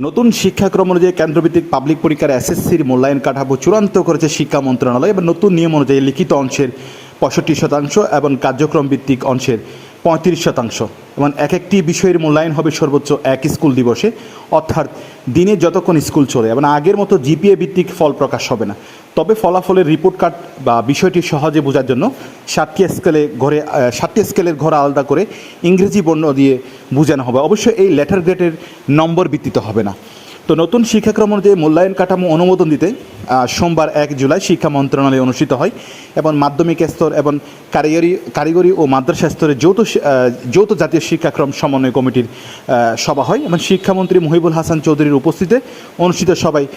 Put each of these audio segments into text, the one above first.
নতুন শিক্ষাক্রম অনুযায়ী কেন্দ্রভিত্তিক পাবলিক পরীক্ষার এসএসসির মূল্যায়ন কাঠামো চূড়ান্ত করেছে শিক্ষা মন্ত্রণালয় এবং নতুন নিয়ম অনুযায়ী লিখিত অংশের 65% এবং কার্যক্রম ভিত্তিক অংশের 35% এবং এক একটি বিষয়ের মূল্যায়ন হবে সর্বোচ্চ এক স্কুল দিবসে, অর্থাৎ দিনে যতক্ষণ স্কুল চলে এবং আগের মতো জিপিএ ভিত্তিক ফল প্রকাশ হবে না। তবে ফলাফলের রিপোর্ট কার্ড বা বিষয়টি সহজে বোঝার জন্য 7টি স্কেলের ঘর আলাদা করে ইংরেজি বর্ণ দিয়ে বোঝানো হবে। অবশ্যই এই লেটার গ্রেডের নম্বর ভিত্তিতে হবে না। তো নতুন শিক্ষাক্রম অনুযায়ী মূল্যায়ন কাঠামো অনুমোদন দিতে সোমবার 1 জুলাই শিক্ষা মন্ত্রণালয়ে অনুষ্ঠিত হয় এবং মাধ্যমিক স্তর এবং কারিগরি ও মাদ্রাসা স্তরে যৌথ জাতীয় শিক্ষাক্রম সমন্বয় কমিটির সভা হয় এবং শিক্ষামন্ত্রী মহিবুল হাসান চৌধুরীর উপস্থিতিতে অনুষ্ঠিত সভায়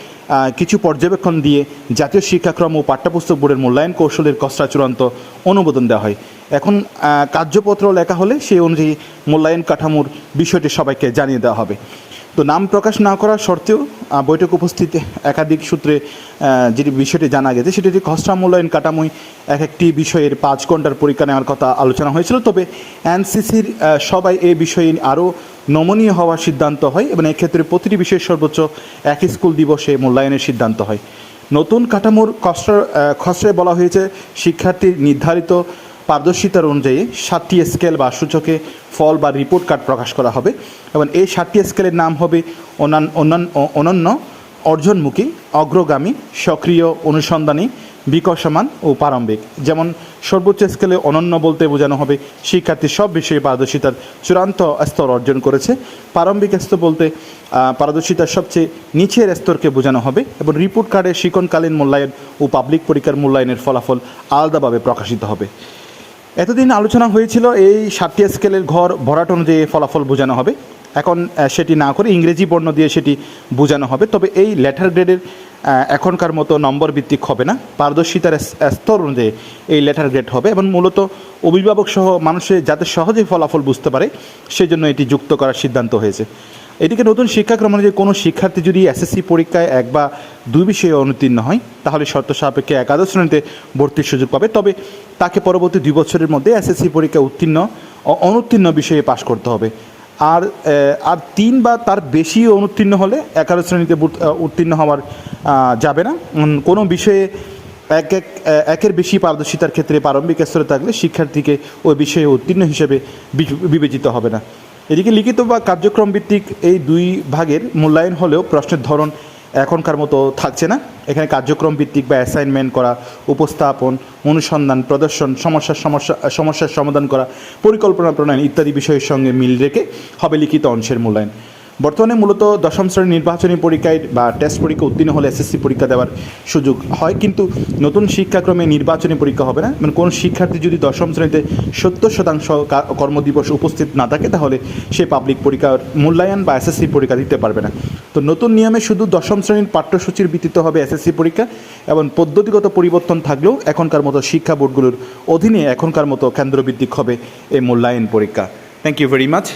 কিছু পর্যবেক্ষণ দিয়ে জাতীয় শিক্ষাক্রম ও পাঠ্যপুস্তক বোর্ডের মূল্যায়ন কৌশলের খসড়া চূড়ান্ত অনুমোদন দেওয়া হয়। এখন কার্যপত্র লেখা হলে সেই অনুযায়ী মূল্যায়ন কাঠামোর বিষয়টি সবাইকে জানিয়ে দেওয়া হবে। তো নাম প্রকাশ না করার শর্তেও বৈঠক উপস্থিত একাধিক সূত্রে যেটি বিষয়টি জানা গেছে সেটি খসড়া মূল্যায়ন কাঠামোয় এক একটি বিষয়ের 5 ঘন্টার পরীক্ষা নেওয়ার কথা আলোচনা হয়েছিল। তবে এনসিসির সবাই এই বিষয়ে আরও নমনীয় হওয়ার সিদ্ধান্ত হয় এবং এক্ষেত্রে প্রতিটি বিষয়ের সর্বোচ্চ এক স্কুল দিবসে মূল্যায়নের সিদ্ধান্ত হয়। নতুন কাঠামোর খসড়ায় বলা হয়েছে শিক্ষার্থীর নির্ধারিত পারদর্শিতার অনুযায়ী 7টি স্কেল বা সূচকে ফল বা রিপোর্ট কার্ড প্রকাশ করা হবে এবং এই 7টি স্কেলের নাম হবে অনন্য, অর্জনমুখী, অগ্রগামী, সক্রিয়, অনুসন্ধানী, বিকশমান ও প্রারম্ভিক। যেমন সর্বোচ্চ স্কেলে অনন্য বলতে বোঝানো হবে শিক্ষার্থী সব বিষয়ে পারদর্শিতার চূড়ান্ত স্তর অর্জন করেছে। প্রারম্ভিক স্তর বলতে পারদর্শিতার সবচেয়ে নিচের স্তরকে বোঝানো হবে এবং রিপোর্ট কার্ডে শিক্ষণকালীন মূল্যায়ন ও পাবলিক পরীক্ষার মূল্যায়নের ফলাফল আলাদাভাবে প্রকাশিত হবে। এতদিন আলোচনা হয়েছিল এই 7টি স্কেলের ঘর ভরাট অনুযায়ী ফলাফল বোঝানো হবে, এখন সেটি না করে ইংরেজি বর্ণ দিয়ে সেটি বোঝানো হবে। তবে এই লেটার গ্রেডের এখনকার মতো নম্বর ভিত্তিক হবে না, পারদর্শিতার স্তর অনুযায়ী এই লেটার গ্রেড হবে এবং মূলত অভিভাবক সহ মানুষের যাতে সহজেই ফলাফল বুঝতে পারে সেজন্য এটি যুক্ত করার সিদ্ধান্ত হয়েছে। এদিকে নতুন শিক্ষাক্রম অনুযায়ী কোনো শিক্ষার্থী যদি এসএসসি পরীক্ষায় 1 বা 2 বিষয়ে অনুত্তীর্ণ হয় তাহলে শর্ত সাপেক্ষে একাদশ শ্রেণীতে ভর্তির সুযোগ পাবে। তবে তাকে পরবর্তী 2 বছরের মধ্যে এসএসসি পরীক্ষায় উত্তীর্ণ ও অনুত্তীর্ণ বিষয়ে পাশ করতে হবে। আর 3 বা তার বেশি অনুত্তীর্ণ হলে একাদশ শ্রেণীতে উত্তীর্ণ হওয়ার যাবে না। কোনো বিষয়ে একের বেশি পারদর্শিতার ক্ষেত্রে প্রারম্ভিক স্তরে থাকলে শিক্ষার্থীকে ওই বিষয়ে উত্তীর্ণ হিসেবে বিবেচিত হবে না। এদিকে লিখিত বা কার্যক্রম ভিত্তিক এই 2 ভাগের মূল্যায়ন হলেও প্রশ্নের ধরন এখনকার মতো থাকছে না। এখানে কার্যক্রম ভিত্তিক বা অ্যাসাইনমেন্ট করা, উপস্থাপন, অনুসন্ধান, প্রদর্শন, সমস্যার সমাধান করা, পরিকল্পনা প্রণয়ন ইত্যাদি বিষয়ের সঙ্গে মিল রেখে হবে লিখিত অংশের মূল্যায়ন। বর্তমানে মূলত 10ম শ্রেণীর নির্বাচনী পরীক্ষায় বা টেস্ট পরীক্ষা উত্তীর্ণ হলে এসএসসি পরীক্ষা দেওয়ার সুযোগ হয়, কিন্তু নতুন শিক্ষাক্রমে নির্বাচনী পরীক্ষা হবে না। মানে কোনো শিক্ষার্থী যদি 10ম শ্রেণীতে 70% কর্মদিবস উপস্থিত না থাকে তাহলে সে পাবলিক পরীক্ষার মূল্যায়ন বা এসএসসি পরীক্ষা দিতে পারবে না। তো নতুন নিয়মে শুধু 10ম শ্রেণীর পাঠ্যসূচির ভিত্তিতে হবে এসএসসি পরীক্ষা এবং পদ্ধতিগত পরিবর্তন থাকলেও এখনকার মতো শিক্ষা বোর্ডগুলোর অধীনে এখনকার মতো কেন্দ্রভিত্তিক হবে এই মূল্যায়ন পরীক্ষা। Thank you very much.